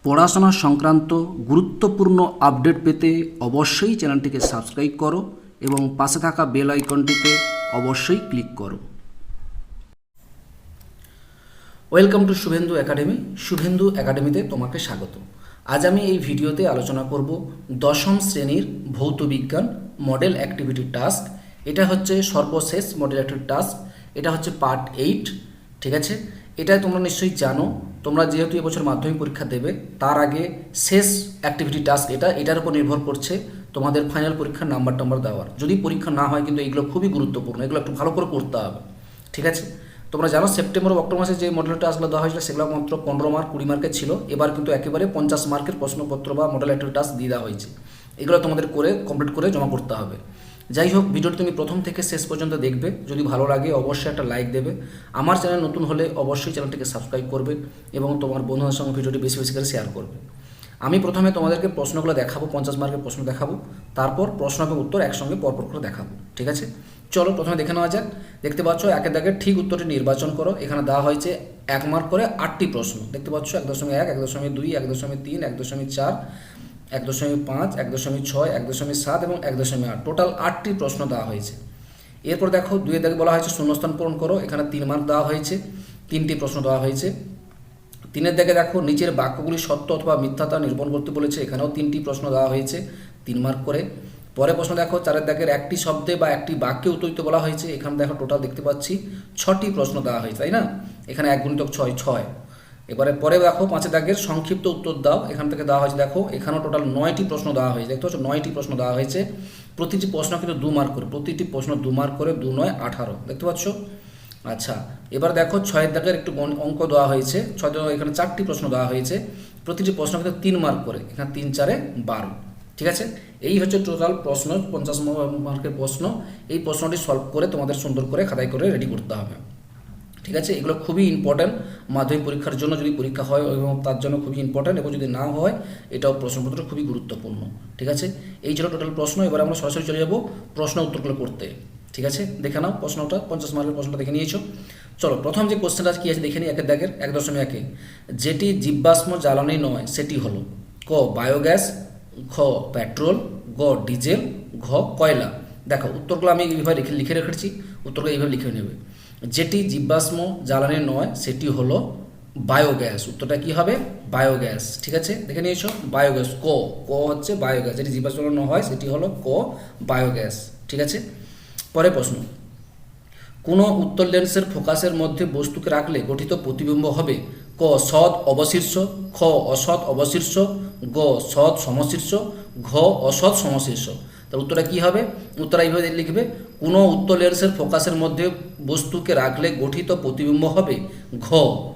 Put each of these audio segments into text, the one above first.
পড়াশোনা সংক্রান্ত গুরুত্বপূর্ণ আপডেট পেতে অবশ্যই চ্যানেলটিকে সাবস্ক্রাইব করো এবং পাশে থাকা বেল আইকনটিতে অবশ্যই ক্লিক করো। Welcome to Suvendu academy. Suvendu একাডেমিতে তোমাকে স্বাগত। আজ আমি এই ভিডিওতে আলোচনা করব দশম শ্রেণীর ভৌতবিজ্ঞান মডেল অ্যাক্টিভিটি টাস্ক। এটা হচ্ছে সর্বশেষ মডেল অ্যাক্টিভিটি টাস্ক। এটা হচ্ছে পার্ট 8। ঠিক আছে, এটা তোমরা নিশ্চয়ই জানো। তোমরা যেহেতু এবছর মাধ্যমিক পরীক্ষা দেবে, তার আগে শেষ অ্যাক্টিভিটি টাস্ক এটার উপর নির্ভর করছে তোমাদের ফাইনাল পরীক্ষার নাম্বার দেওয়ার। যদি পরীক্ষা না হয় কিন্তু এগুলো খুবই গুরুত্বপূর্ণ, এগুলো একটু ভালো করে করতে হবে। ঠিক আছে, তোমরা জানো সেপ্টেম্বর ও অক্টোবর মাসে যে মডেল টাস্কগুলো দেওয়া হয়েছিল সেগুলো মাত্র 15 মার্ক 20 মার্কের ছিল। এবার কিন্তু একেবারে 50 মার্কের প্রশ্নপত্র বা মডেল অ্যাক্টিভিটি টাস্ক দিয়ে দেওয়া হয়েছে। এগুলো তোমাদের কমপ্লিট করে জমা করতে হবে। যাই হোক, ভিডিওটি তুমি প্রথম থেকে শেষ পর্যন্ত দেখবে। যদি ভালো লাগে অবশ্যই একটা লাইক দেবে। আমার চ্যানেল নতুন হলে অবশ্যই চ্যানেলটিকে সাবস্ক্রাইব করবে এবং তোমার বন্ধুদের সঙ্গে ভিডিওটি বেশি বেশি করে শেয়ার করবে। আমি প্রথমে তোমাদেরকে প্রশ্নগুলো দেখাবো, 50 মার্কের প্রশ্ন দেখাবো, তারপর প্রশ্ন এবং উত্তর একসঙ্গে পরপর করে দেখাবো। ঠিক আছে, চলো প্রথমে দেখে নেওয়া যাক। দেখতে পাচ্ছ একের দাগের ঠিক উত্তরটি নির্বাচন করো। এখানে দেওয়া হয়েছে 1 মার্ক করে 8টি প্রশ্ন। দেখতে পাচ্ছ 1.1, 1.2, 1.3, 1.4, 1.5, 1.6, 1.7 এবং 1.8, টোটাল 8টি প্রশ্ন দেওয়া হয়েছে। এরপর দেখো 2 দাগে বলা হয়েছে শূন্যস্থান পূরণ করো। এখানে 3 মার্ক দেওয়া হয়েছে, 3টি প্রশ্ন দেওয়া হয়েছে। 3 দাগে দেখো নিচের বাক্যগুলি সত্য অথবা মিথ্যাতা নিরূপণ করতে বলেছে। এখানেও 3টি প্রশ্ন দেওয়া হয়েছে, 3 মার্ক করে। পরে প্রশ্ন দেখো 4 দাগের একটি শব্দে বা একটি বাক্যে উত্তর দিতে বলা হয়েছে। এখানে দেখো টোটাল দেখতে পাচ্ছি 6টি প্রশ্ন দেওয়া হয়েছে, তাই না? এখানে 1 × 6 = 6। এবারে পরে দেখো 5 দাগের সংক্ষিপ্ত উত্তর দাও। এখান থেকে দেওয়া হয়েছে, দেখো এখানেও টোটাল 9টি প্রশ্ন দেওয়া হয়েছে। দেখতে পাচ্ছ 9টি প্রশ্ন দেওয়া হয়েছে। প্রতিটি প্রশ্ন কিন্তু 2 মার্ক করে, প্রতিটি প্রশ্ন 2 মার্ক করে, 2 × 9 = 18। দেখতে পাচ্ছ? আচ্ছা, এবার দেখো 6 দাগের একটু অঙ্ক দেওয়া হয়েছে। 6 দাগে এখানে 4টি প্রশ্ন দেওয়া হয়েছে। প্রতিটি প্রশ্ন কিন্তু 3 মার্ক করে, এখানে 3 × 4 = 12। ঠিক আছে, এই হচ্ছে টোটাল প্রশ্ন, 50 মার্কের প্রশ্ন। এই প্রশ্নটি সলভ করে তোমাদের সুন্দর করে খাতায় করে রেডি করতে হবে। ঠিক আছে, এগুলো খুবই ইম্পর্ট্যান্ট মাধ্যমিক পরীক্ষার জন্য। যদি পরীক্ষা হয় এবং তার জন্য খুবই ইম্পর্ট্যান্ট, এবং যদি না হয় এটাও প্রশ্নপত্র খুবই গুরুত্বপূর্ণ। ঠিক আছে, এই ছিল টোটাল প্রশ্ন। এবার আমরা সরাসরি চলে যাব প্রশ্ন উত্তরগুলো করতে। ঠিক আছে, দেখে নাও প্রশ্নটা, 50 মার্কের প্রশ্নটা দেখে নিয়েছো। চলো প্রথম যে কোশ্চেনটা কী আছে দেখে নিই। একের দাগের 1.1, যেটি জীবাশ্ম জ্বালানি নয় সেটি হলো ক বায়োগ্যাস, খ পেট্রোল, গ ডিজেল, ঘ কয়লা। দেখো উত্তরগুলো আমি এইভাবে লিখে রেখেছি, উত্তরগুলো এইভাবে লিখে নেবে। যেটি জীবাশ্ম জ্বালানি নয় সেটি হলো বায়োগ্যাস। উত্তরটা কি হবে? বায়োগ্যাস। ঠিক আছে, দেখে নিয়েছো বায়োগ্যাস, ক হচ্ছে বায়োগ্যাস। যেটি জীবাশ্ম জ্বালানি হয় সেটি হলো ক বায়োগ্যাস। ঠিক আছে, পরে প্রশ্ন, কোনো উত্তর লেন্সের ফোকাসের মধ্যে বস্তুকে রাখলে গঠিত প্রতিবিম্ব হবে ক সৎ অবশীর্ষ, খ অসৎ অবশীর্ষ, গ সৎ সমশীর্ষ, ঘ অসৎ সমশীর্ষ। তার উত্তরটা কী হবে? উত্তরটা এইভাবে লিখবে, কোনো উত্তর লেন্সের ফোকাসের মধ্যে বস্তুকে রাখলে গঠিত প্রতিবিম্ব হবে ঘ।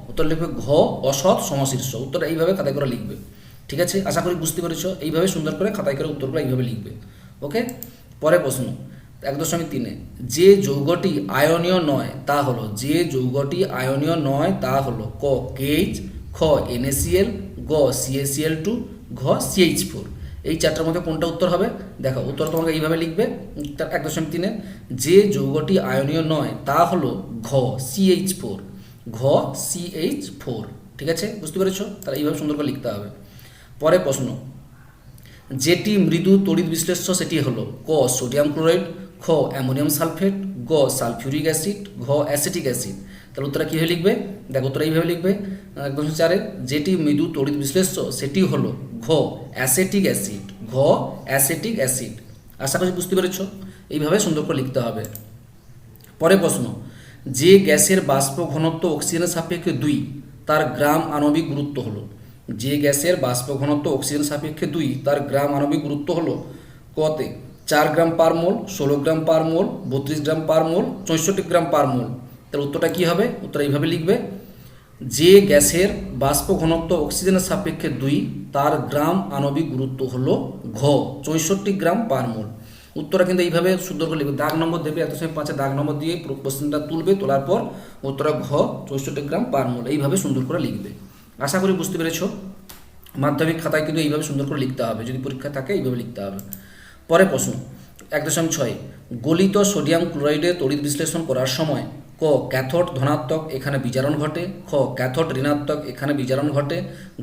উত্তর লিখবে ঘ অসৎ সমশীর্ষ। উত্তরটা এইভাবে খাতায় করে লিখবে। ঠিক আছে, আশা করি বুঝতে পেরেছ। এইভাবে সুন্দর করে খাতায় করে উত্তরগুলো এইভাবে লিখবে। ওকে, পরে প্রশ্ন 1.3, যে যৌগটি আয়নীয় নয় তা হলো, যে যৌগটি আয়নীয় নয় তা হলো ক KH, খ NaCl, গ CaCl2, ঘ CH4। এই 4টার মধ্যে কোনটা উত্তর হবে? দেখো উত্তর তোমাকে এইভাবে লিখবে। 1.3, যে যৌগটি আয়নীয় নয় তা হলো ঘ CH4, ঘ CH4। ঠিক আছে, বুঝতে পেরেছো? তাহলে এইভাবে সুন্দর করে লিখতে হবে। পরে প্রশ্ন, যেটি মৃদু তড়িৎ বিশ্লেষ্য সেটি হলো ক সোডিয়াম ক্লোরাইড, খ অ্যামোনিয়াম সালফেট, গ সালফিউরিক অ্যাসিড, ঘ অ্যাসিটিক অ্যাসিড। তাহলে উত্তরটা কীভাবে লিখবে? দেখো উত্তর এইভাবে লিখবে। 1.4, যেটি মৃদু তড়িৎ বিশ্লেষ্য সেটি হলো ঘ অ্যাসিটিক অ্যাসিড, ঘ অ্যাসিটিক অ্যাসিড। আশা করি বুঝতে পেরেছ। এইভাবে সুন্দর করে লিখতে হবে। পরে প্রশ্ন, যে গ্যাসের বাষ্প ঘনত্ব অক্সিজেনের সাপেক্ষে 2 তার গ্রাম আণবিক গুরুত্ব হলো, যে গ্যাসের বাষ্প ঘনত্ব অক্সিজেন সাপেক্ষে 2 তার গ্রাম আণবিক গুরুত্ব হলো কতে 4 গ্রাম পার মোল, 16 গ্রাম পার মোল, 32 গ্রাম পার মোল, 64 গ্রাম পার মোল। তাহলে উত্তরটা কী হবে? উত্তর এইভাবে লিখবে, যে গ্যাসের বাষ্প ঘনত্ব অক্সিজেনের সাপেক্ষে 2 তার গ্রাম আণবিক গুরুত্ব হলো ঘ 64 গ্রাম পার মোল। উত্তরটা কিন্তু এইভাবে সুন্দর করে লিখবে। দাগ নম্বর দেবে, 1.5 দাগ নম্বর দিয়ে কোশ্চেনটা তুলবে, তোলার পর উত্তরটা ঘ 64 গ্রাম পার মোল এইভাবে সুন্দর করে লিখবে। আশা করি বুঝতে পেরেছ। মাধ্যমিক খাতায় কিন্তু এইভাবে সুন্দর করে লিখতে হবে, যদি পরীক্ষা থাকে এইভাবে লিখতে হবে। পরে প্রশ্ন 1.6, গলিত সোডিয়াম ক্লোরাইডে তড়িৎ বিশ্লেষণ করার সময় ক ক ক্যাথোড ধনাত্মক, এখানে বিজারণ ঘটে। খ ক্যাথোড ঋণাত্মক, এখানে বিজারণ ঘটে।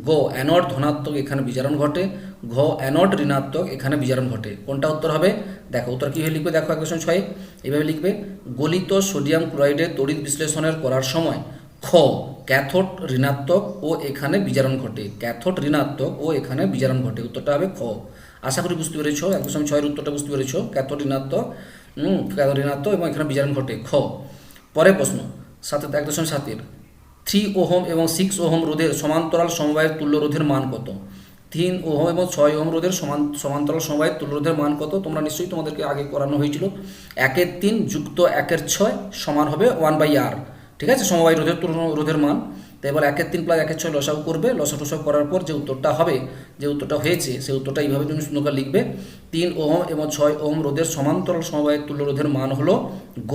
গ অ্যানোড ধনাত্মক, এখানে বিজারণ ঘটে। ঘ অ্যানোড ঋণাত্মক, এখানে বিজারণ ঘটে। কোনটা উত্তর হবে? দেখো উত্তর কীভাবে লিখবে, দেখো 1.6 এইভাবে লিখবে, গলিত সোডিয়াম ক্লোরাইডের তড়িৎ বিশ্লেষণের করার সময় খ ক্যাথোড ঋণাত্মক ও এখানে বিজারণ ঘটে। ক্যাথোড ঋণাত্মক ও এখানে বিজারণ ঘটে, উত্তরটা হবে খ। আশা করি বুঝতে পেরেছো, 1.6 উত্তরটা বুঝতে পেরেছো। ক্যাথোড ঋণাত্মক এবং এখানে বিজারণ ঘটে, খ। পরের প্রশ্ন 1.7 3 ওহম এবং 6 ওহম রোধের সমান্তরাল সমবায়ের তুল্য রোধের মান কত? 3 ওহম এবং 6 ওহম রোধের সমান্তরাল সমবায়ের তুল্য রোধের মান কত? তোমরা নিশ্চয়ই তোমাদেরকে আগে করানো হয়েছিল। 1/3 যুক্ত 1/6 সমান হবে 1/r, ঠিক আছে, সমবায় রোধের মান। তো এবার 1/3 প্লাস 1/6 লসাগু করবে, লসাগু করার পর যে উত্তরটা হবে, যে উত্তরটা হয়েছে, সেই উত্তরটা এইভাবে তুমি সুন্দর লিখবে, 3 ওহম এবং 6 ওহম রোধের সমান্তরাল সমবায়ের তুল্য রোধের মান হলো গ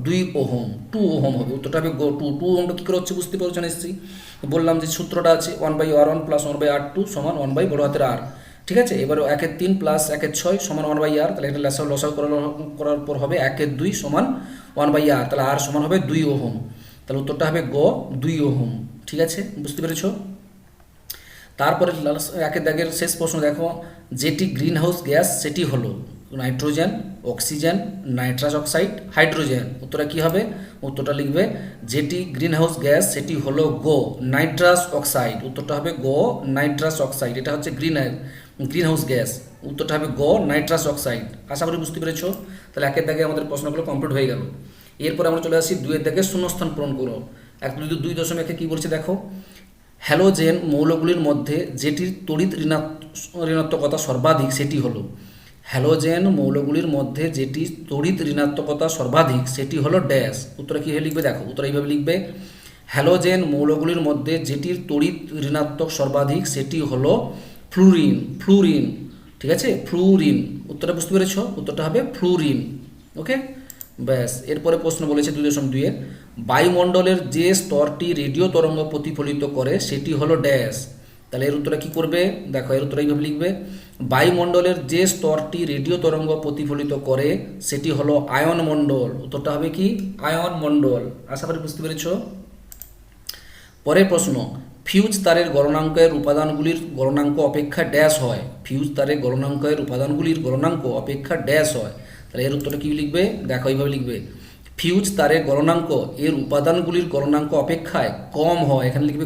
2 ওহম, 2 ওহম হবে, উত্তরটা হবে গ 2 ওহমটা কী করে হচ্ছে বুঝতে পারছো নিশ্চয়ই। বললাম যে সূত্রটা আছে 1/r1 প্লাস 1/r2 সমান 1 বড় হাতের r, ঠিক আছে। এবার 1/3 প্লাস 1/6 সমান 1/r, তাহলে এটা লসাগু করার পর হবে 1/2 সমান 1/r, তাহলে r সমান হবে 2 ওহম, তাহলে উত্তরটা হবে গ 2 ওহম, ঠিক আছে, বুঝতে পেরেছো। তারপরে একের দাগের শেষ প্রশ্ন দেখো, যেটি গ্রিন হাউস গ্যাস সেটি হলো nitrogen, oxygen, nitrous oxide, hydrogen. উত্তরটা কী হবে? উত্তরটা লিখবে, যেটি গ্রিন হাউস গ্যাস সেটি হলো গো নাইট্রাস অক্সাইড, উত্তরটা হবে গো নাইট্রাস অক্সাইড। এটা হচ্ছে গ্রিন হাউস গ্যাস, উত্তরটা হবে গো নাইট্রাস অক্সাইড। আশা করি বুঝতে পেরেছো। তাহলে একের দাগে আমাদের প্রশ্নগুলো কমপ্লিট হয়ে গেল। এরপর আমরা চলে আসি 2-এর দাগে শূন্যস্থান পূরণ করো। 2.1 কী বলছে দেখো, হ্যালোজেন মৌলগুলির মধ্যে যেটির তড়িৎ ঋণাত্মকতা সর্বাধিক সেটি হলো, হ্যালোজেন মৌলগুলির মধ্যে যেটি তড়িৎ ঋণাত্মকতা সর্বাধিক সেটি হলো ড্যাশ। উত্তরে কীভাবে লিখবে দেখো, উত্তর এইভাবে লিখবে, হ্যালোজেন মৌলগুলির মধ্যে যেটির তড়িৎ ঋণাত্মক সর্বাধিক সেটি হলো ফ্লুরিন, ঠিক আছে, ফ্লুরিন। উত্তরটা বুঝতে পেরেছ, উত্তরটা হবে ফ্লুরিন, ওকে, ব্যাস। এরপরে প্রশ্ন বলেছে 2.2 বায়ুমণ্ডলের যে স্তরটি রেডিও তরঙ্গ প্রতিফলিত করে সেটি হলো ড্যাশ। তাহলে এর উত্তরটা কী করবে দেখো, এর উত্তর এইভাবে লিখবে, বায়ুমণ্ডলের যে স্তরটি রেডিও তরঙ্গ প্রতিফলিত করে সেটি হলো আয়ন মণ্ডল। উত্তরটা হবে কি? আয়ন মণ্ডল। আশা করি বুঝতে পেরেছ। পরের প্রশ্ন, ফিউজ তারের গলনাঙ্কের উপাদানগুলির গলনাঙ্ক অপেক্ষা ড্যাশ হয়। ফিউজ তারের গলনাঙ্কের উপাদানগুলির গলনাঙ্ক অপেক্ষা ড্যাশ হয়। তাহলে এর উত্তরটা কী লিখবে দেখো, এইভাবে লিখবে, ফিউজ তারের গলনাঙ্ক এর উপাদানগুলির গলনাঙ্ক অপেক্ষায় কম হয়। এখানে লিখবে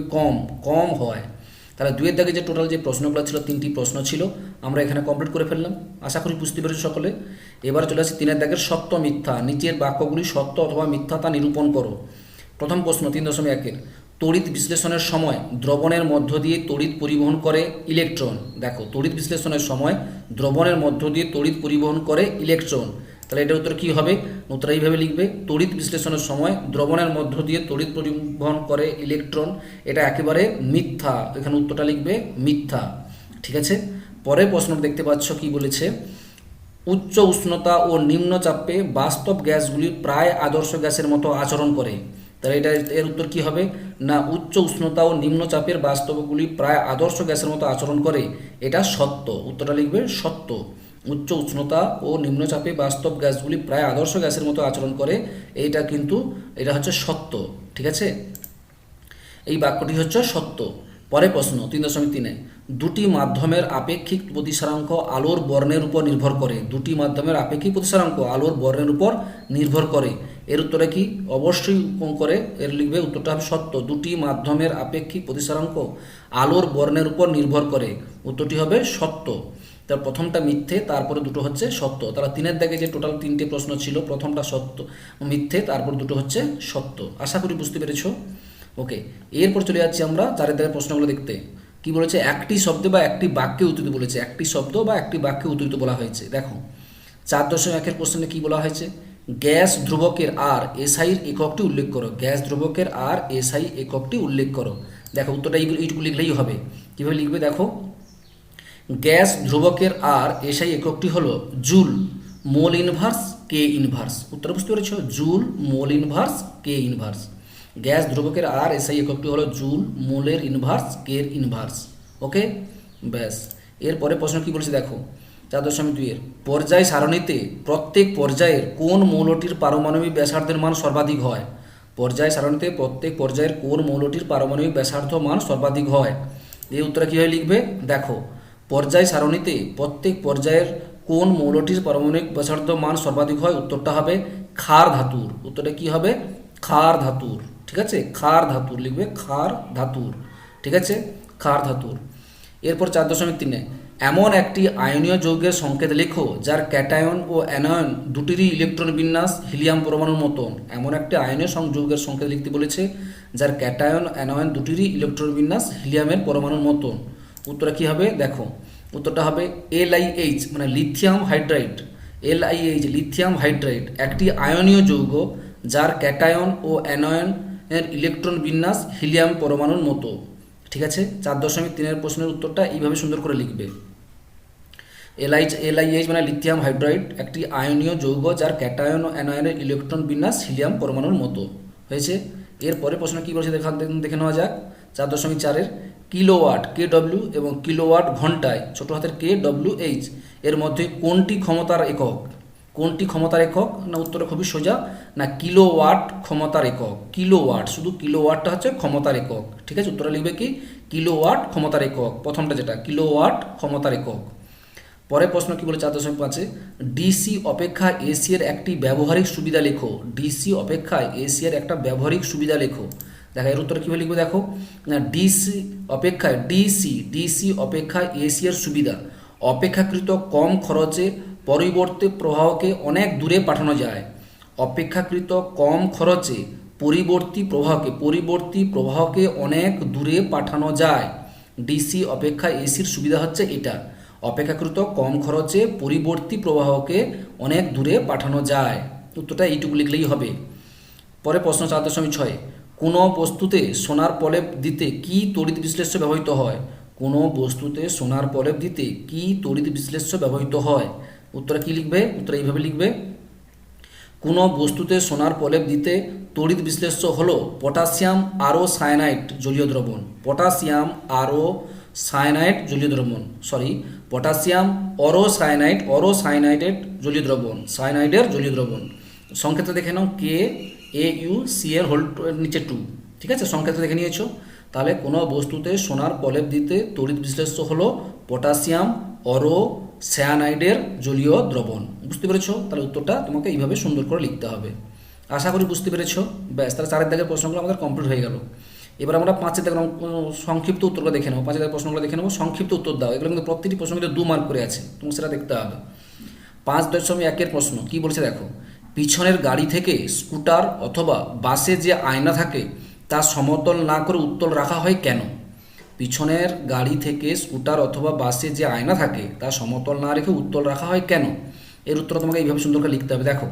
কম হয়। তাহলে 2-এর দাগে যে টোটাল যে প্রশ্নগুলো ছিল, 3টি প্রশ্ন ছিল, আমরা এখানে কমপ্লিট করে ফেললাম। আশা করি বুঝতে পেরেছো সকলে। এবার চলে আসি 3-এর দাগের সত্য মিথ্যা। নিচের বাক্যগুলি সত্য অথবা মিথ্যা তা নিরূপণ করো। প্রথম প্রশ্ন 3.1 তড়িৎ বিশ্লেষণের সময় দ্রবণের মধ্য দিয়ে তড়িৎ পরিবহন করে ইলেকট্রন। দেখো, তড়িৎ বিশ্লেষণের সময় দ্রবণের মধ্য দিয়ে তড়িৎ পরিবহন করে ইলেকট্রন। তাহলে এটার উত্তর কী হবে? উত্তর এইভাবে লিখবে, তড়িৎ বিশ্লেষণের সময় দ্রবণের মধ্য দিয়ে তড়িৎ পরিবহন করে ইলেকট্রন। এটা একেবারে মিথ্যা, এখানে উত্তরটা লিখবে মিথ্যা, ঠিক আছে। পরের প্রশ্ন দেখতে পাচ্ছ কি বলেছে, উচ্চ উষ্ণতা ও নিম্ন চাপে বাস্তব গ্যাসগুলি প্রায় আদর্শ গ্যাসের মতো আচরণ করে। তাহলে এর উত্তর কী হবে না, উচ্চ উষ্ণতা ও নিম্ন চাপের বাস্তবগুলি প্রায় আদর্শ গ্যাসের মতো আচরণ করে, এটা সত্য। উত্তরটা লিখবে সত্য। উচ্চ উষ্ণতা ও নিম্নচাপে বাস্তব গ্যাসগুলি প্রায় আদর্শ গ্যাসের মতো আচরণ করে, এটা হচ্ছে সত্য, ঠিক আছে, এই বাক্যটি হচ্ছে সত্য। পরের প্রশ্ন 3.3 দুটি মাধ্যমের আপেক্ষিক প্রতিসারাঙ্ক আলোর বর্ণের উপর নির্ভর করে। দুটি মাধ্যমের আপেক্ষিক প্রতিসারাঙ্ক আলোর বর্ণের উপর নির্ভর করে। এর উত্তরে কি? অবশ্যই করে এর লিখবে, উত্তরটা হবে সত্য। দুটি মাধ্যমের আপেক্ষিক প্রতিসারাঙ্ক আলোর বর্ণের উপর নির্ভর করে, উত্তরটি হবে সত্য। তার প্রথমটা মিথ্যে, তারপরে দুটো হচ্ছে সত্য। তারা 3-এর দাগে যে টোটাল 3টে প্রশ্ন ছিল, প্রথমটা সত্য মিথ্যে, তারপর দুটো হচ্ছে সত্য। আশা করি বুঝতে পেরেছ, ওকে। এরপর চলে যাচ্ছি আমরা 4-এর দাগের প্রশ্নগুলো দেখতে। কি বলেছে? একটি শব্দে বা একটি বাক্যে উদ্ধৃত বলেছে। একটি শব্দ বা একটি বাক্যে উদ্ধৃত বলা হয়েছে। দেখো 4.1 প্রশ্নে কি বলা হয়েছে, গ্যাস ধ্রুবকের আর এসআই এককটি উল্লেখ করো। গ্যাস ধ্রুবকের আর এসআই এককটি উল্লেখ করো। দেখো উত্তরটা এইটুকু লিখলেই হবে। কীভাবে লিখবে দেখো, গ্যাস ধ্রুবকের আর এসআই এককটি হলো জুল, মোল ইনভার্স, কে ইনভার্স। উত্তর বুঝতে পেরেছ, জুল, মোল ইনভার্স, কে ইনভার্স। গ্যাস ধ্রুবকের আর এসআই এককটি হলো জুল, মোলের ইনভার্স, কের ইনভার্স, ওকে, ব্যাস। এরপরে প্রশ্ন কি বলেছে দেখো 4.2 পর্যায় সারণীতে প্রত্যেক পর্যায়ের কোন মৌলটির পারমাণবিক ব্যাসার্ধের মান সর্বাধিক হয়। পর্যায় সারণীতে প্রত্যেক পর্যায়ের কোন মৌলটির পারমাণবিক ব্যাসার্ধ মান সর্বাধিক হয়? এই উত্তরে কীভাবে লিখবে? দেখো, পর্যায় সারণীতে প্রত্যেক পর্যায়ের কোন মৌলটির পারমাণবিক ব্যাসার্ধ মান সর্বাধিক হয়? উত্তরটা হবে ক্ষার ধাতুর। উত্তরটা কি হবে? ক্ষার ধাতুর। ঠিক আছে, ক্ষার ধাতুর লিখবে, ক্ষার ধাতুর। ঠিক আছে, ক্ষার ধাতুর। এরপর 4.3 এমন একটি আয়নীয় যৌগের সংকেত লেখো যার ক্যাটায়ন ও অ্যানায়ন দুটিরই ইলেকট্রন বিন্যাস হিলিয়াম পরমাণুর মতন। এমন একটি আয়নীয় যৌগের সংকেত লিখতে বলেছে যার ক্যাটায়ন অ্যানায়ন দুটিরই ইলেকট্রন বিন্যাস হিলিয়ামের পরমাণুর মতন। উত্তরটা কী হবে? দেখো, উত্তরটা হবে LiH মানে lithium hydride. LiH lithium hydride একটি আয়নীয় যৌগ যার ক্যাটায়ন ও অ্যানায়নের ইলেকট্রন বিন্যাস হিলিয়াম পরমাণুর মতো। ঠিক আছে, 4.3 প্রশ্নের উত্তরটা এইভাবে সুন্দর করে লিখবে। LiH মানে লিথিয়াম হাইড্রাইড একটি আয়নীয় যৌগ যার ক্যাটায়ন ও অ্যানায়নের ইলেকট্রন বিন্যাস হিলিয়াম পরমাণুর মতো। হয়েছে। এরপরে প্রশ্ন কী বলছে দেখে নেওয়া যাক। 4.4 কিলোওয়াট KW এবং কিলোওয়াট ঘন্টায় ছোট হাতের KWH এর মধ্যে কোনটি ক্ষমতার একক? কোনটি ক্ষমতার একক? না, উত্তরটা খুবই সোজা, না কিলোওয়াট ক্ষমতার একক। কিলোওয়াট, শুধু কিলোওয়াটটা হচ্ছে ক্ষমতার একক। ঠিক আছে, উত্তরটা লিখবে কি? কিলোওয়াট ক্ষমতার একক, প্রথমটা যেটা কিলোওয়াট ক্ষমতার একক। পরে প্রশ্ন কি বলে 4.5 ডিসি অপেক্ষা এসি এর একটি ব্যবহারিক সুবিধা লেখো। ডিসি অপেক্ষা এসি এর একটা ব্যবহারিক সুবিধা লেখো। দেখো, এর উত্তর কীভাবে লিখবে? দেখো, না ডিসি অপেক্ষা এসি এর সুবিধা অপেক্ষাকৃত কম খরচে পরিবর্তী প্রবাহকে অনেক দূরে পাঠানো যায়। অপেক্ষাকৃত কম খরচে পরিবর্তী প্রবাহকে অনেক দূরে পাঠানো যায়। ডিসি অপেক্ষা এসির সুবিধা হচ্ছে এটা, অপেক্ষাকৃত কম খরচে পরিবর্তী প্রবাহকে অনেক দূরে পাঠানো যায়। উত্তরটা এইটুকু লিখলেই হবে। পরে প্রশ্ন 4.6 কোনো বস্তুতে সোনার প্রলেপ দিতে কি তড়িৎ বিশ্লেষ্য ব্যবহৃত হয়? কোনো বস্তুতে সোনার প্রলেপ দিতে কি তড়িৎ বিশ্লেষ্য ব্যবহৃত হয়? উত্তরটা কি লিখবে? উত্তর এইভাবে লিখবে, কোনো বস্তুতে সোনার প্রলেপ দিতে তড়িৎ বিশ্লেষ্য হলো পটাশিয়াম আরও সায়ানাইড জলীয় দ্রবণ। পটাশিয়াম সায়ানাইডের জলীয় দ্রবণ। সংক্ষেপে দেখে নাও KAUCl নিচে 2। ঠিক আছে, সংক্ষেপে দেখে নিয়েছো। তাহলে কোনো বস্তুতে সোনার প্রলেপ দিতে তড়িৎ বিশ্লেষ্য হলো পটাশিয়াম সায়ানাইডের জলীয় দ্রবণ। বুঝতে পেরেছো? তাহলে উত্তরটা তোমাকে এইভাবে সুন্দর করে লিখতে হবে। আশা করি বুঝতে পেরেছো। ব্যাস, তাহলে 4 দাগের প্রশ্নগুলো আমাদের কমপ্লিট হয়ে গেল। এবার আমরা 5 দাগের সংক্ষিপ্ত উত্তরগুলো দেখে নেবো। 5 দাগের প্রশ্নগুলো দেখে নেবো, সংক্ষিপ্ত উত্তর দাও। এগুলো কিন্তু প্রতিটি প্রশ্ন কিন্তু 2 মার্ক করে আছে, তুমি সেটা দেখতে হবে। 5.1 প্রশ্ন কি বলছে দেখো, পিছনের গাড়ি থেকে স্কুটার অথবা বাসে যে আয়না থাকে তা সমতল না করে উত্তল রাখা হয় কেন? পিছনের গাড়ি থেকে স্কুটার অথবা বাসে যে আয়না থাকে তা সমতল না রেখে উত্তল রাখা হয় কেন? এর উত্তর তোমাকে এইভাবে সুন্দর করে লিখতে হবে। দেখো,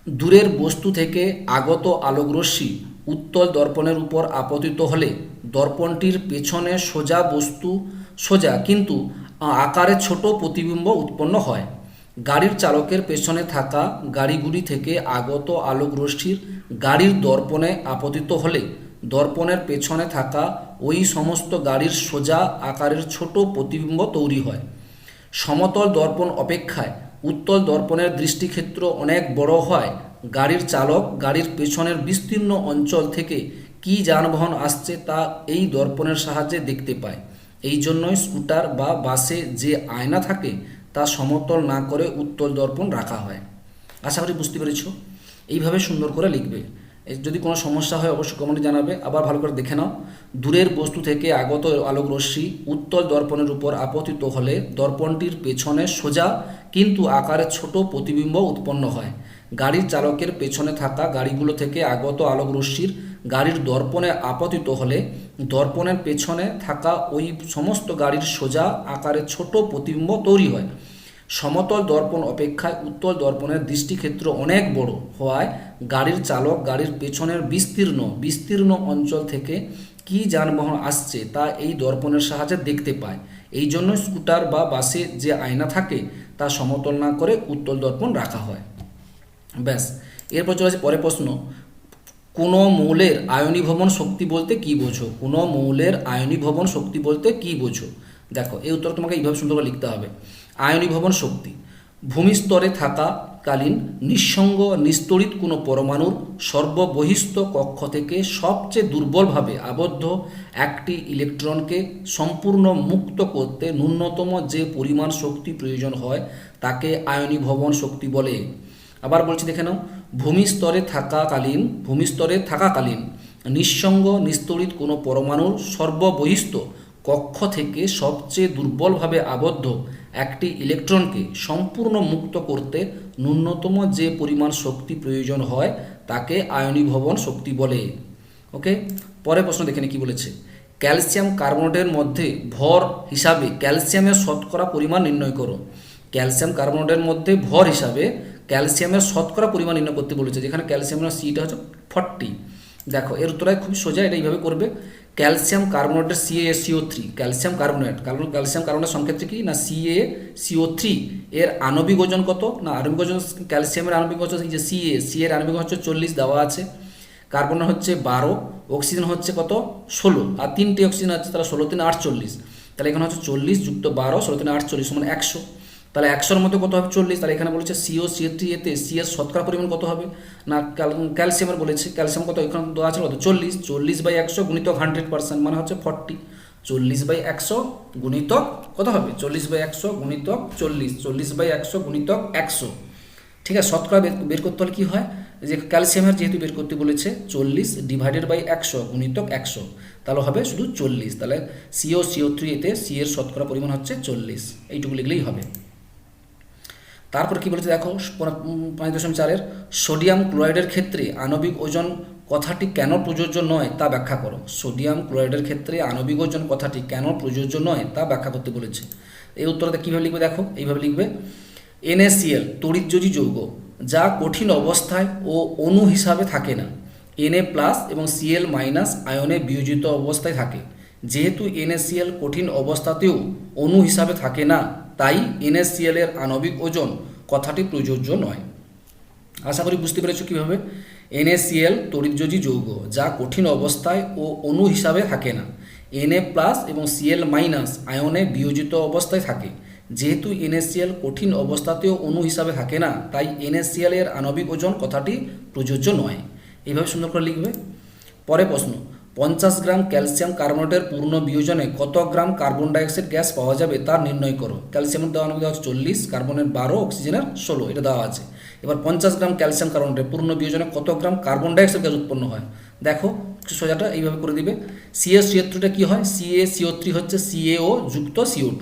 দূরের বস্তু থেকে আগত আলোকরশ্মি উত্তল দর্পণের উপর আপতিত হলে দর্পণটির পেছনে সোজা কিন্তু আকারে ছোট প্রতিবিম্ব উৎপন্ন হয়। গাড়ির চালকের পেছনে থাকা গাড়িগুলি থেকে আগত আলোকরশ্মির গাড়ির দর্পণে আপতিত হলে দর্পণের পেছনে থাকা ওই সমস্ত গাড়ির সোজা আকারের ছোট প্রতিবিম্ব তৈরি হয়। সমতল দর্পণ অপেক্ষায় উত্তল দর্পণের দৃষ্টিক্ষেত্র অনেক বড় হয় গাড়ির চালক গাড়ির পেছনের বিস্তীর্ণ অঞ্চল থেকে কী যানবাহন আসছে তা এই দর্পণের সাহায্যে দেখতে পায়। এই জন্যই স্কুটার বা বাসে যে আয়না থাকে তা সমতল না করে উত্তল দর্পণ রাখা হয়। আশা করি বুঝতে পেরেছ। এইভাবে সুন্দর করে লিখবে। যদি কোনো সমস্যা হয় অবশ্যই কমেন্টে জানাবে। আবার ভালো করে দেখে নাও। দূরের বস্তু থেকে আগত আলোকরশ্মি উত্তল দর্পণের উপর আপতিত হলে দর্পণটির পেছনে সোজা কিন্তু আকারে ছোট প্রতিবিম্ব উৎপন্ন হয়। গাড়ির চালকের পেছনে থাকা গাড়িগুলো থেকে আগত আলোকরশ্মির গাড়ির দর্পণে আপতিত হলে দর্পণের পেছনে থাকা ওই সমস্ত গাড়ির সোজা আকারে ছোট প্রতিবিম্ব তৈরি হয়। সমতল দর্পণ অপেক্ষায় উত্তল দর্পণের দৃষ্টিক্ষেত্র অনেক বড় হওয়ায় গাড়ির চালক গাড়ির পেছনের বিস্তীর্ণ অঞ্চল থেকে কী যানবাহন আসছে তা এই দর্পণের সাহায্যে দেখতে পায়। এই জন্য স্কুটার বা বাসে যে আয়না থাকে তা সমতল না করে উত্তল দর্পণ রাখা হয়। ব্যাস, এরপর চলে আসে পরের প্রশ্ন, কোনো মৌলের আয়নীভবন শক্তি বলতে কী বোঝো? কোনো মৌলের আয়নীভবন শক্তি বলতে কী বোঝো? দেখো, এই উত্তর তোমাকে এইভাবে সুন্দর করে লিখতে হবে। আয়নীভবন শক্তি ভূমিস্তরে থাকা কালীন নিঃসঙ্গ নিস্তড়িত কোনো পরমাণুর সর্ববহিস্থ কক্ষ থেকে সবচেয়ে দুর্বলভাবে আবদ্ধ একটি ইলেকট্রনকে সম্পূর্ণ মুক্ত করতে ন্যূনতম যে পরিমাণ শক্তি প্রয়োজন হয় তাকে আয়নীভবন শক্তি বলে। আবার বলছি দেখে নাও, ভূমিস্তরে থাকাকালীন নিঃসঙ্গ নিস্তড়িত কোনো পরমাণুর সর্ববহিস্থ কক্ষ থেকে সবচেয়ে দুর্বলভাবে আবদ্ধ একটি ইলেকট্রনকে সম্পূর্ণ মুক্ত করতে ন্যূনতম যে পরিমাণ শক্তি প্রয়োজন হয় তাকে আয়নীভবন শক্তি বলে। ওকে, পরের প্রশ্ন দেখে কি বলেছে। ক্যালসিয়াম কার্বনেটের মধ্যে ভর হিসাবে ক্যালসিয়ামের শতকরা পরিমাণ নির্ণয় করো। ক্যালসিয়াম কার্বনেটের মধ্যে ভর হিসাবে ক্যালসিয়ামের শতকরা পরিমাণ নির্ণয় করতে বলেছে, যেখানে ক্যালসিয়ামের সিটা হচ্ছে 40। দেখো এর উত্তরটা খুব সোজা, এটা এইভাবে করবে। ক্যালসিয়াম কার্বনেটের CaSO3, ক্যালসিয়াম কার্বনেট, কারণ ক্যালসিয়াম কার্বনেট সংক্ষেপে কি না CaCO3 এর আণবিক ওজন কত না আণবিক ওজন, ক্যালসিয়ামের আণবিক ওজন এই যে সি এর আণবিক ওজন হচ্ছে 40 দেওয়া আছে, কার্বনের হচ্ছে 12, অক্সিজেন হচ্ছে কত 16, আর 3টি অক্সিজেন আছে তাহলে 16 3 48, তাহলে এখানে হচ্ছে 40 যুক্ত 12 16 3 48 সমান 100। তাহলে 100-র মধ্যে কত হবে 40, তাহলে এখানে বলেছে CaCO3 এতে সি এর শতকরা পরিমাণ কত হবে না ক্যালসিয়ামের বলেছে, ক্যালসিয়াম কত এখানে দেওয়া আছে কত 40/100 গুণিতক 100% মানে হচ্ছে 40, 40/100 গুণিতক কত হবে 40/100 গুণিতক 40, 40/100 গুণিতক 100। ঠিক আছে, শতকরা বের করতে হলে কী হয়, যে ক্যালসিয়ামের যেহেতু বের করতে বলেছে 40/100 গুণিতক 100, তাহলে হবে শুধু 40। তাহলে CaCO3 এতে সি এর শতকরা পরিমাণ হচ্ছে 40, এইটুকু লিখলেই হবে। তারপর কি বলেছে দেখো 5.4-এর সোডিয়াম ক্লোরাইডের ক্ষেত্রে আণবিক ওজন কথাটি কেন প্রযোজ্য নয় তা ব্যাখ্যা করো। সোডিয়াম ক্লোরাইডের ক্ষেত্রে আণবিক ওজন কথাটি কেন প্রযোজ্য নয় তা ব্যাখ্যা করতে বলেছে। এই উত্তরটা কীভাবে লিখবে দেখো, এইভাবে লিখবে। NaCl তড়িৎযোজী যৌগ যা কঠিন অবস্থায় ও অণু হিসাবে থাকে না, Na+ এবং Cl- আয়নে বিয়োজিত অবস্থায় থাকে। যেহেতু NaCl কঠিন অবস্থাতেও অণু হিসাবে থাকে না, তাই NaCl এর আণবিক ওজন কথাটি প্রযোজ্য নয়। আশা করি বুঝতে পেরেছো কীভাবে। NaCl তড়িৎযোজী যৌগ যা কঠিন অবস্থায় ও অণু হিসাবে থাকে না, Na+ এবং Cl- আয়নে বিয়োজিত অবস্থায় থাকে। যেহেতু NaCl কঠিন অবস্থাতেও অণু হিসাবে থাকে না, তাই NaCl এর আণবিক ওজন কথাটি প্রযোজ্য নয়। এইভাবে সুন্দর করে লিখবে। পরে প্রশ্ন, 50 গ্রাম ক্যালসিয়াম কার্বনেটের পূর্ণ বিয়োজনে কত গ্রাম কার্বন ডাইঅক্সাইড গ্যাস পাওয়া যাবে তা নির্ণয় করো। ক্যালসিয়ামের দেওয়া হচ্ছে 40, কার্বনের 12, অক্সিজেনের 16, এটা দেওয়া আছে। এবার 50 গ্রাম ক্যালসিয়াম কার্বনেটের পূর্ণ বিয়োজনে কত গ্রাম কার্বন ডাইঅক্সাইড গ্যাস উৎপন্ন হয়। দেখো সোজাটা এইভাবে করে দিবে। CaCO3টা কী হয়, CaCO3 হচ্ছে CaO যুক্ত CO2।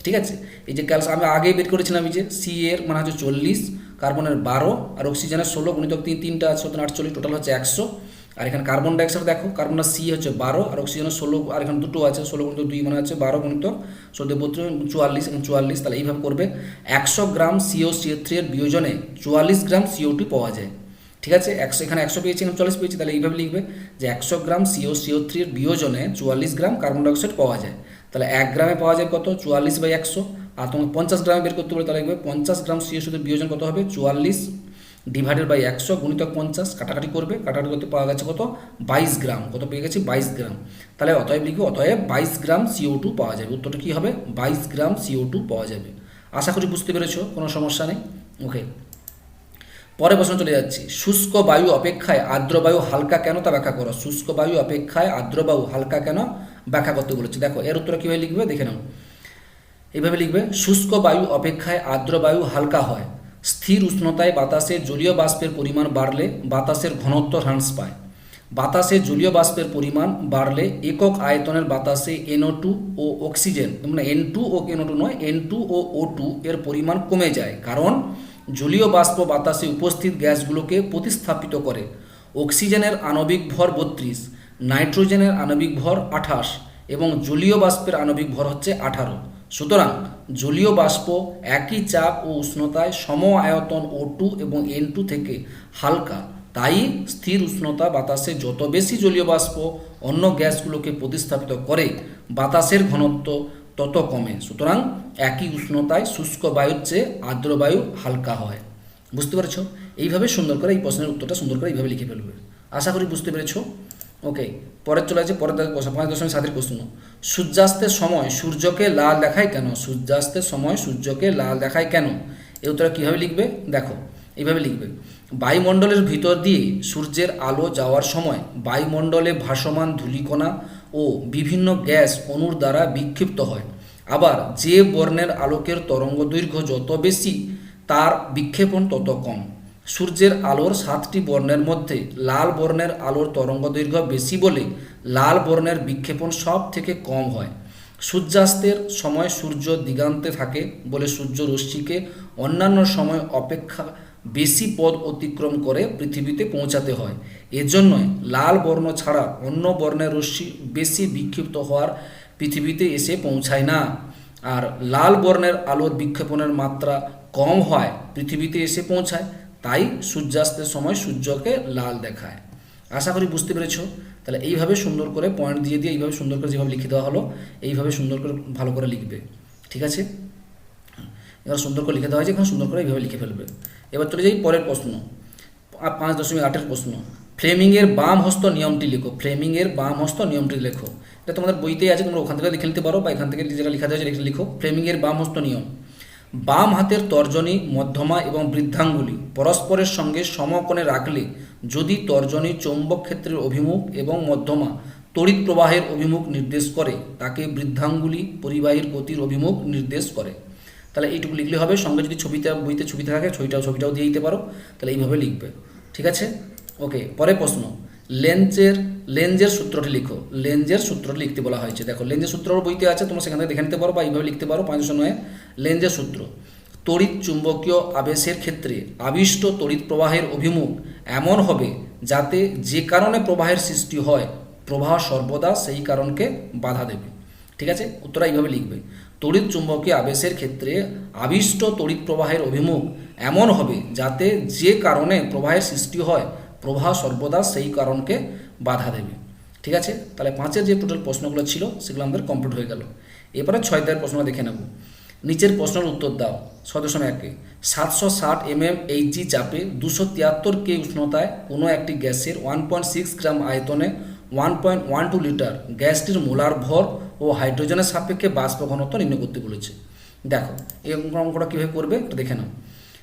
ঠিক আছে, এই যে ক্যালসিয়াম আমি আগেই বের করেছিলাম, এই যে সি এর মানে হচ্ছে 40, কার্বনের 12 আর অক্সিজেনের 16 গুণিতক 3 আছে 48, টোটাল হচ্ছে 100। আর এখানে কার্বন ডাইঅক্সাইড দেখো, কার্বনের সি হচ্ছে 12 আর অক্সিজেনের 16, আর এখানে দুটো আছে 16 গুণিতক 2 মানে হচ্ছে 12 গুণিতক 16 44, এবং 44। তাহলে এইভাবে করবে। 100 গ্রাম CaCO3 এর বিয়োজনে 44 গ্রাম CO2 পাওয়া যায়। ঠিক আছে, 100 এখানে 100 পেয়েছি, এখানে 40 পেয়েছি, তাহলে এইভাবে লিখবে যে 100 গ্রাম CaCO3 এর বিয়োজনে 44 গ্রাম কার্বন ডাইঅক্সাইড পাওয়া যায়। তাহলে 1 গ্রামে পাওয়া যায় কত 44/100, আর তোমাকে 50 গ্রামে বের করতে বলে, তাহলে লিখবে 50 গ্রাম CaCO3 এর বিয়োজন কত হবে 44/100 গুণিতক 50, কাটাকাটি করবে, কাটাকাটি করতে পাওয়া গেছে কত 22 গ্রাম, কত পেয়ে গেছি 22 গ্রাম। তাহলে অতএব লিখবে অতএব 22 গ্রাম CO2 পাওয়া যাবে। উত্তরটা কী হবে 22 গ্রাম CO2 পাওয়া যাবে। আশা করি বুঝতে পেরেছো, কোনো সমস্যা নেই। ওকে, পরে প্রশ্ন চলে যাচ্ছি। শুষ্ক বায়ু অপেক্ষায় আর্দ্র বায়ু হালকা কেন তা ব্যাখ্যা করো। শুষ্ক বায়ু অপেক্ষায় আর্দ্র বায়ু হালকা কেন ব্যাখ্যা করতে বলেছি। দেখো এর উত্তর কীভাবে লিখবে দেখে নাও, এইভাবে লিখবে। শুষ্ক বায়ু অপেক্ষায় আর্দ্র বায়ু হালকা হয়। স্থির উষ্ণতায় বাতাসে জলীয় বাষ্পের পরিমাণ বাড়লে বাতাসের ঘনত্ব হ্রাস পায়। বাতাসে জলীয় বাষ্পের পরিমাণ বাড়লে একক আয়তনের বাতাসে NO2 ও অক্সিজেন, মানে N2 ও NO2 নয়, N2 ও O2 এর পরিমাণ কমে যায়, কারণ জলীয় বাষ্প বাতাসে উপস্থিত গ্যাসগুলোকে প্রতিস্থাপিত করে। অক্সিজেনের আণবিক ভর 32, নাইট্রোজেনের আণবিক ভর 28 এবং জলীয় বাষ্পের আণবিক ভর হচ্ছে 18। সুতরাং জলীয় বাষ্প একই চাপ ও উষ্ণতায় সম আয়তন O2 এবং N2 থেকে হালকা। তাই স্থির উষ্ণতা বাতাসে যত বেশি জলীয় বাষ্প অন্য গ্যাসগুলোকে প্রতিস্থাপিত করে, বাতাসের ঘনত্ব তত কমে। সুতরাং একই উষ্ণতায় শুষ্ক বায়ুর চেয়ে আর্দ্র বায়ু হালকা হয়। বুঝতে পেরেছ? এইভাবে সুন্দর করে এই প্রশ্নের উত্তরটা সুন্দর করে এইভাবে লিখে ফেলবে। আশা করি বুঝতে পেরেছ। ওকে, পরের চলে আছে পরের 5.7 প্রশ্ন। সূর্যাস্তের সময় সূর্যকে লাল দেখায় কেন? সূর্যাস্তের সময় সূর্যকে লাল দেখায় কেন? এই উত্তরটা কীভাবে লিখবে দেখো, এইভাবে লিখবে। বায়ুমণ্ডলের ভিতর দিয়ে সূর্যের আলো যাওয়ার সময় বায়ুমণ্ডলে ভাসমান ধূলিকণা ও বিভিন্ন গ্যাস অণুর দ্বারা বিক্ষিপ্ত হয়। আবার যে বর্ণের আলোকের তরঙ্গদৈর্ঘ্য যত বেশি তার বিক্ষেপণ তত কম। সূর্যের আলোর 7টি বর্ণের মধ্যে লাল বর্ণের আলোর তরঙ্গদৈর্ঘ্য বেশি বলে লাল বর্ণের বিক্ষেপণ সব থেকে কম হয়। সূর্যাস্তের সময় সূর্য দিগান্তে থাকে বলে সূর্য রশ্মিকে অন্যান্য সময় অপেক্ষা বেশি পথ অতিক্রম করে পৃথিবীতে পৌঁছাতে হয়। এজন্যই লাল বর্ণ ছাড়া অন্য বর্ণের রশ্মি বেশি বিক্ষিপ্ত হওয়ার পৃথিবীতে এসে পৌঁছায় না। আর লাল বর্ণের আলোর বিক্ষেপণের মাত্রা কম হয় পৃথিবীতে এসে পৌঁছায়, তাই সূর্যাস্তের সময় সূর্যকে লাল দেখায়। আশা করি বুঝতে পেরেছো। তাহলে এইভাবে সুন্দর করে পয়েন্ট দিয়ে দিয়ে এইভাবে সুন্দর করে যেভাবে লিখে দেওয়া হলো এইভাবে সুন্দর করে ভালো করে লিখবে, ঠিক আছে। এবার সুন্দর করে লিখে দেওয়া হয়েছে, এখানে সুন্দর করে এইভাবে লিখে ফেলবে। এবার চলে যাই পরের প্রশ্ন, 5.8 প্রশ্ন। ফ্লেমিংয়ের বাম হস্ত নিয়মটি লেখো। ফ্লেমিংয়ের বাম হস্ত নিয়মটি লেখো। এটা তোমাদের বইতেই আছে, তোমরা ওখান থেকে লিখে নিতে পারো বা এখান থেকে যেটা লেখা দেওয়া হয়েছে লিখো। ফ্লেমিংয়ের বাম হস্ত নিয়ম: বাম হাতের তর্জনী, মধ্যমা এবং বৃদ্ধাঙ্গুলি পরস্পরের সঙ্গে সমকোণে রাখলে যদি তর্জনী চৌম্বক ক্ষেত্রের অভিমুখ এবং মধ্যমা তড়িৎ প্রবাহের অভিমুখ নির্দেশ করে, তাকে বৃদ্ধাঙ্গুলি পরিবাহীর গতির অভিমুখ নির্দেশ করে। তাহলে এইটুকু লিখলে হবে। সঙ্গে যদি বইতে ছবিতে থাকে ছবিটাও দিয়ে দিতে পারো। তাহলে এইভাবে লিখবে, ঠিক আছে। ওকে, পরের প্রশ্ন। লেঞ্জের সূত্রটি লিখো। লেঞ্জের সূত্রটি লিখতে বলা হয়েছে। দেখো, লেঞ্জের সূত্র বইতে আছে, তোমরা সেখান থেকে দেখে নিতে পারো বা এইভাবে লিখতে পারো। 5.9 লেঞ্জের সূত্র: তড়িৎ চুম্বকীয় আবেশের ক্ষেত্রে আবিষ্ট তড়িৎ প্রবাহের অভিমুখ এমন হবে যাতে যে কারণে প্রবাহের সৃষ্টি হয় প্রবাহ সর্বদা সেই কারণকে বাধা দেবে, ঠিক আছে। উত্তরটা এইভাবে লিখবে। তড়িৎ চুম্বকীয় আবেশের ক্ষেত্রে আবিষ্ট তড়িৎ প্রবাহের অভিমুখ এমন হবে যাতে যে কারণে প্রবাহের সৃষ্টি হয় প্রবাহ সর্বদা সেই কারণকে বাধা দেবে, ঠিক আছে। তাহলে 5-এর যে টোটাল প্রশ্নগুলো ছিল সেগুলো আমাদের কমপ্লিট হয়ে গেল। এরপরে 6-এর প্রশ্ন দেখে নেব। নিচের প্রশ্নের উত্তর দাও। 6.1 760 mmHg চাপে 273 K উষ্ণতায় কোনো একটি গ্যাসের 1.6 গ্রাম আয়তনে 1.12 লিটার গ্যাসটির মোলার ভর ও হাইড্রোজেনের সাপেক্ষে বাষ্প ঘনত্ব নির্ণয় করতে বলেছে। দেখো এই অঙ্কটা কীভাবে করবে একটু দেখে নাও।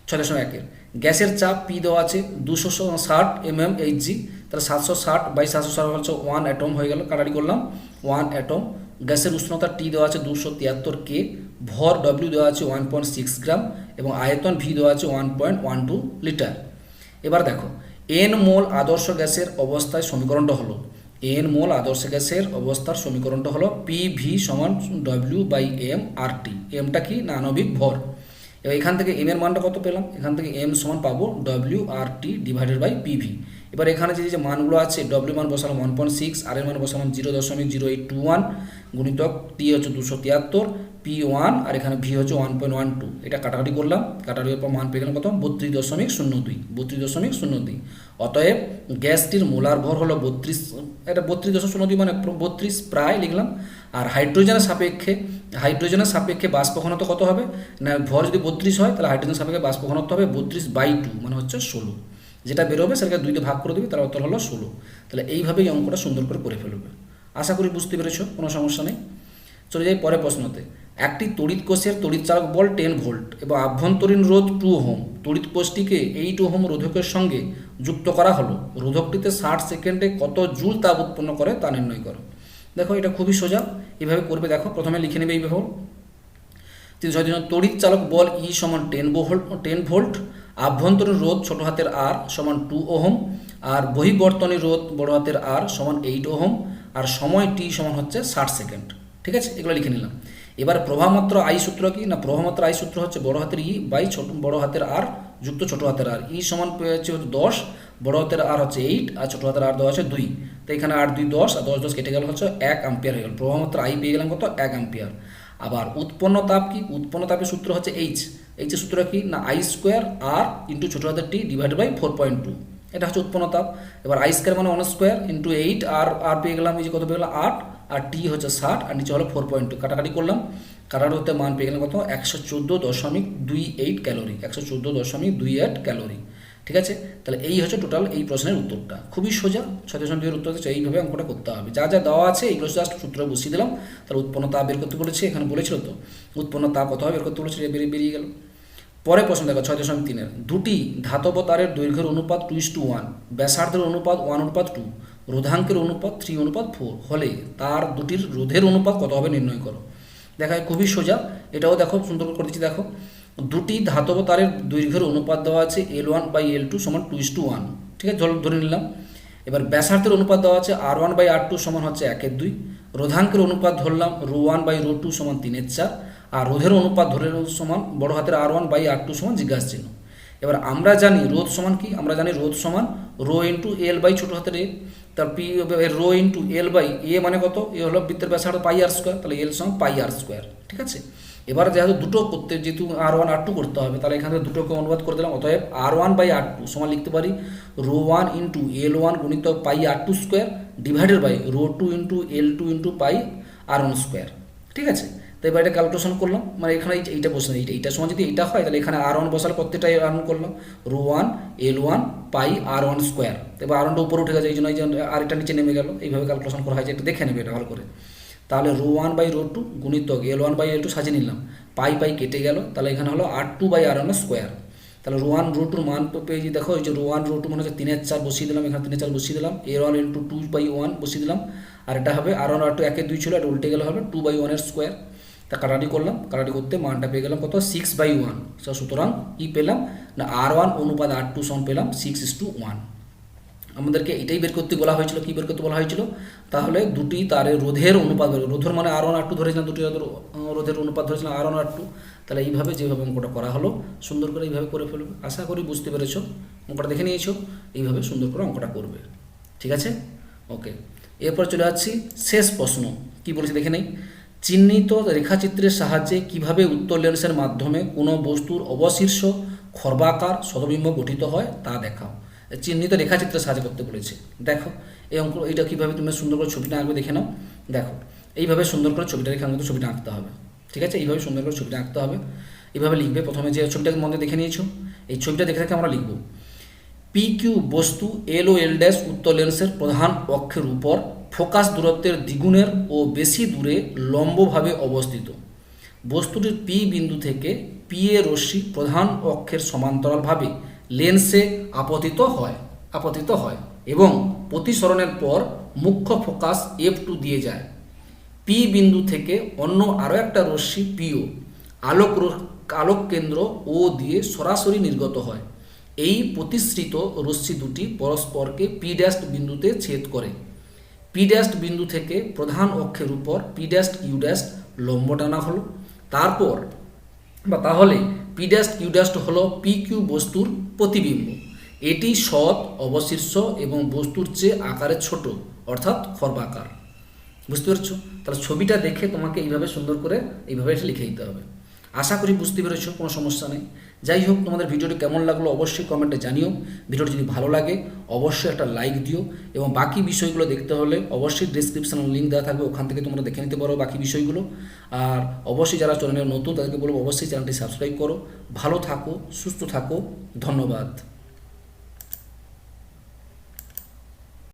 6.1 গ্যাসের চাপ পি দেওয়া আছে 260 mmHg। তাহলে 760/760 হচ্ছে 1 অ্যাটম হয়ে গেল, কাটারি করলাম 1 অ্যাটম। গ্যাসের উষ্ণতা টি দেওয়া আছে 273 K, ভর ডব্লিউ দেওয়া আছে 1.6 গ্রাম এবং আয়তন ভি দেওয়া আছে 1.12 লিটার। এবার দেখো এন মোল আদর্শ গ্যাসের অবস্থায় সমীকরণটা হলো, এন মোল আদর্শ গ্যাসের অবস্থার সমীকরণটা হলো PV সমান W/m RT। এমটা কি? না আণবিক ভর। এবার এখান থেকে এম এর মানটা কত পেলাম? এখান থেকে এম সমান পাবো WRT/PV। এবার এখানে যে মানগুলো আছে, ডব্লিউ মান বসালাম 1.6, আর এর মান বসালাম 0.0821, গুণিতক টি হচ্ছে 273, P1 আর এখানে ভি হচ্ছে 1.12। এটা কাটাকাটি করলাম, কাটাকাটির পর মান পেয়ে গেলাম কত? 32.02। অতএব গ্যাসটির মোলার ভর হলো 32, এটা 32.02 মানে 32 প্রায় লিখলাম। আর হাইড্রোজেনের সাপেক্ষে বাষ্প ঘনত্ব কত হবে? না ভর যদি 32 হয় তাহলে হাইড্রোজেনের সাপেক্ষে বাষ্প ঘনত্ব হবে 32/2 মানে হচ্ছে 16। যেটা বেরোবে সেটাকে 2 দিয়ে ভাগ করে দেবে, তার উত্তর হলো 16। তাহলে এইভাবেই অঙ্কটা সুন্দর করে ফেলবে। আশা করি বুঝতে পেরেছো, কোনো সমস্যা নেই। চলে যাই পরের প্রশ্নতে। একটি তড়িৎ কোষের তড়িৎচালক বল 10 ভোল্ট এবং আভ্যন্তরীণ রোধ 2 ওহম। তড়িৎ কোষটিকে 8 ওহম রোধকের সঙ্গে যুক্ত করা হলো। রোধকটিতে 60 সেকেন্ডে কত জুল তাপ উৎপন্ন করে তা নির্ণয় করো। দেখো এটা খুবই সোজা, এভাবে করবে। দেখো প্রথমে লিখে নেবে এইভাবে। 306 তড়িৎ চালক বল ই সমান 10 ভোল্ট, আভ্যন্তরীণ রোধ ছোট হাতের আর সমান 2 ওহম, আর বহিবর্তনী রোধ বড় হাতের আর সমান 8 ওহম, আর সময় টি সমান হচ্ছে 60 সেকেন্ড। ঠিক আছে, এগুলো লিখে নিলাম। এবার প্রবাহমাত্র আই সূত্র কি? না প্রবাহমাত্র আই সূত্র হচ্ছে বড় হাতের ই বাই বড় হাতের আর যুক্ত ছোট হাতের আর। ই সমান হচ্ছে 10, বড় হাতের আর হচ্ছে 8 আর ছোট হাতের আর দেওয়া আছে 2। তো এখানে 8 2 10 আর 10 10 কেটে গেল হচ্ছে 1 অ্যাম্পিয়ার হয়ে গেল। প্রবাহমাত্র আই পেয়ে গেলাম কত? 1 অ্যাম্পিয়ার। আবার উৎপন্ন তাপ কি? উৎপন্ন তাপের সূত্র হচ্ছে এইচ। এইচের সূত্র কি? না আই স্কোয়ার আর ইন্টু ছোট হাতের টি ডিভাইডেড বাই 4.2। এটা হচ্ছে উৎপন্ন তাপ। এবার আই স্কোয়ার মানে 1 স্কোয়ার ইন্টু 8 আর পেয়ে গেলাম এই যে কত পেয়ে গেলাম 8, আর টি হচ্ছে 60 আর নিচে হলো 4.2। কাটাকাটি করলাম, কাটার হতে মান পেয়ে গেলাম কত? 114.28 ক্যালোরি। 114.28 ক্যালোরি। ঠিক আছে, তাহলে এই হচ্ছে টোটাল এই প্রশ্নের উত্তরটা। খুবই সোজা, 6.2 উত্তর হচ্ছে এইভাবে অঙ্কটা করতে হবে। যা যা দেওয়া আছে এইগুলো জাস্ট সূত্র বসিয়ে দিলাম। তাহলে উৎপন্ন তাপ বের করতে বলেছে, এখানে বলেছিল তো উৎপন্ন তাপ কত হবে বের করতে বলেছে, বেরিয়ে গেল। পরে প্রশ্ন দেখো 6.3-এর দুটি ধাতব তারের দৈর্ঘ্যের অনুপাত 2:1, ব্যাসার্ধের অনুপাত 1:2, রোধাঙ্কের অনুপাত 3:4 হলে তার দুটির রোধের অনুপাত কত হবে নির্ণয় করো। দেখা খুবই সোজা, এটাও দেখো সুন্দর করে দিচ্ছি। দেখো দুটি ধাতব তারের দৈর্ঘ্যের অনুপাত দেওয়া আছে L1/L2 সমান 2:1, ঠিক আছে, ধরে নিলাম। এবার ব্যাসার্ধের অনুপাত দেওয়া আছে R1/R2 সমান হচ্ছে 1/2, রোধাঙ্কের অনুপাত ধরলাম ρ1/ρ2 সমান 3/4, আর রোধের অনুপাত ধরে সমান বড় হাতের R1/R2 সমান জিজ্ঞাসা চিহ্ন। এবার আমরা জানি রোধ সমান কি, আমরা জানি রোধ সমান রো ইন্টু এল বাই ছোটো হাতের এ, তার P rho into L by A মানে কত, এ হলো বৃত্তের ব্যাসার্ধ πr², তাহলে এল সমান πr², ঠিক আছে। এবার যেহেতু দুটো করতে, যেহেতু R1/R2 করতে হবে, তাহলে এখান থেকে দুটোকে অনুবাদ করে দিলাম। অতএব R1/R2 সমান লিখতে পারি ρ1 ইন্টু L1 গুণিতক πr2² divided by ρ2 into L2 into πr1², ঠিক আছে। তো এবার এটা ক্যালকুলেশন করলাম, মানে এখানে এইটা বসে এইটা সমান যদি এইটা হয় তাহলে এখানে R1 বসালে প্রত্যেকটাই R1 করলাম, ρ1 L1 πr1²। এবার R1টা উপরে উঠে গেছে, এই জন্য আর এটা নিচে নেমে গেল। এইভাবে ক্যালকুলেশন করা হয়, যে এটা দেখে নেবে এটা ভালো করে। তাহলে ρ1/ρ2 গুণিতক L1/L2 সাজিয়ে নিলাম, পাই কেটে গেল, তাহলে এখানে হলো R2/R1²। তাহলে ρ1/ρ2 মান পেয়েছি, দেখো এই যে ρ1/ρ2 মানে হচ্ছে 3/4 বসিয়ে দিলাম, এখানে 3/4 বসিয়ে দিলাম, L1 * 2/1 বসিয়ে দিলাম, আর এটা হবে R1/R2 1/2 ছিল, এটা উল্টে গেলে হবে 2/1² তা কাটাটি করলাম, কাটাটি করতে মানটা পেয়ে গেলাম কত 6/1। সুতরাং কি পেলাম না R1 অনুপাত R2 সমান পেলাম 6:1। আমাদেরকে এটাই বের করতে বলা হয়েছিল, কি বের করতে বলা হয়েছিল, তাহলে দুটি তারের রোধের অনুপাত, রোধের মানে R1/R2 ধরেছিলাম, দুটি রোধের অনুপাত ধরেছিলাম R1/R2। তাহলে এইভাবে যেভাবে অঙ্কটা করা হলো সুন্দর করে এইভাবে করে ফেলবে। আশা করি বুঝতে পেরেছো, অঙ্কটা দেখে নিয়েছো, এইভাবে সুন্দর করে অঙ্কটা করবে, ঠিক আছে। ওকে, এরপর চলে যাচ্ছি শেষ প্রশ্ন, কি বলেছি দেখে নেই। চিহ্নিত রেখাচিত্রের সাহায্যে কিভাবে উত্তর লেন্সের মাধ্যমে কোনো বস্তুর অবশীর্ষ খর্বাকার শতবিম্ব গঠিত হয় তা দেখাও। চিহ্নিত রেখাচিত্রের সাহায্যে করতে বলেছে। দেখো এই অঙ্ক, এইটা কীভাবে তুমি সুন্দর করে ছবিটা আঁকবে দেখে নাও। দেখো এইভাবে সুন্দর করে ছবিটা রেখার মতো ছবিটা আঁকতে হবে, ঠিক আছে। এইভাবে সুন্দর করে ছবিটা আঁকতে হবে, এইভাবে লিখবে। প্রথমে যে ছবিটাকে মধ্যে দেখে নিয়েছো, এই ছবিটা দেখে দেখে আমরা লিখব PQ বস্তু L ও L' উত্তর লেন্সের প্রধান অক্ষের উপর ফোকাস দূরত্বের দ্বিগুণের ও বেশি দূরে লম্বভাবে অবস্থিত। বস্তুটির P বিন্দু থেকে PA রশ্মি প্রধান অক্ষের সমান্তরালভাবে লেন্সে আপতিত হয় এবং প্রতিসরণের পর মুখ্য ফোকাস F2 দিয়ে যায়। P বিন্দু থেকে অন্য আরও একটা রশ্মি PO আলোক কেন্দ্র O দিয়ে সরাসরি নির্গত হয়। এই প্রতিসৃত রশ্মি দুটি পরস্পরকে P' বিন্দুতে ছেদ করে। P' বিন্দু থেকে প্রধান অক্ষের উপর P', Q' লম্ব টানা হলো। তাহলে P', Q' হলো PQ বস্তুর প্রতিবিম্ব। এটি সৎ, অবশীর্ষ এবং বস্তুর চেয়ে আকারে ছোট, অর্থাৎ খর্বাকার। বুঝতে পারছো? তাহলে ছবিটা দেখে তোমাকে এইভাবে সুন্দর করে এইভাবে এটা লিখে দিতে হবে। আশা করি বুঝতে পেরেছো, কোনো সমস্যা নেই। যাই হোক, তোমাদের ভিডিওটি কেমন লাগলো অবশ্যই কমেন্টে জানিও। ভিডিওটি যদি ভালো লাগে অবশ্যই একটা লাইক দিও, এবং বাকি বিষয়গুলো দেখতে হলে অবশ্যই ডিসক্রিপশনে লিঙ্ক দেওয়া থাকবে, ওখান থেকে তোমরা দেখে নিতে পারো বাকি বিষয়গুলো। আর অবশ্যই যারা চ্যানেলে নতুন তাদেরকে বলবো অবশ্যই চ্যানেলটি সাবস্ক্রাইব করো। ভালো থাকো, সুস্থ থাকো, ধন্যবাদ।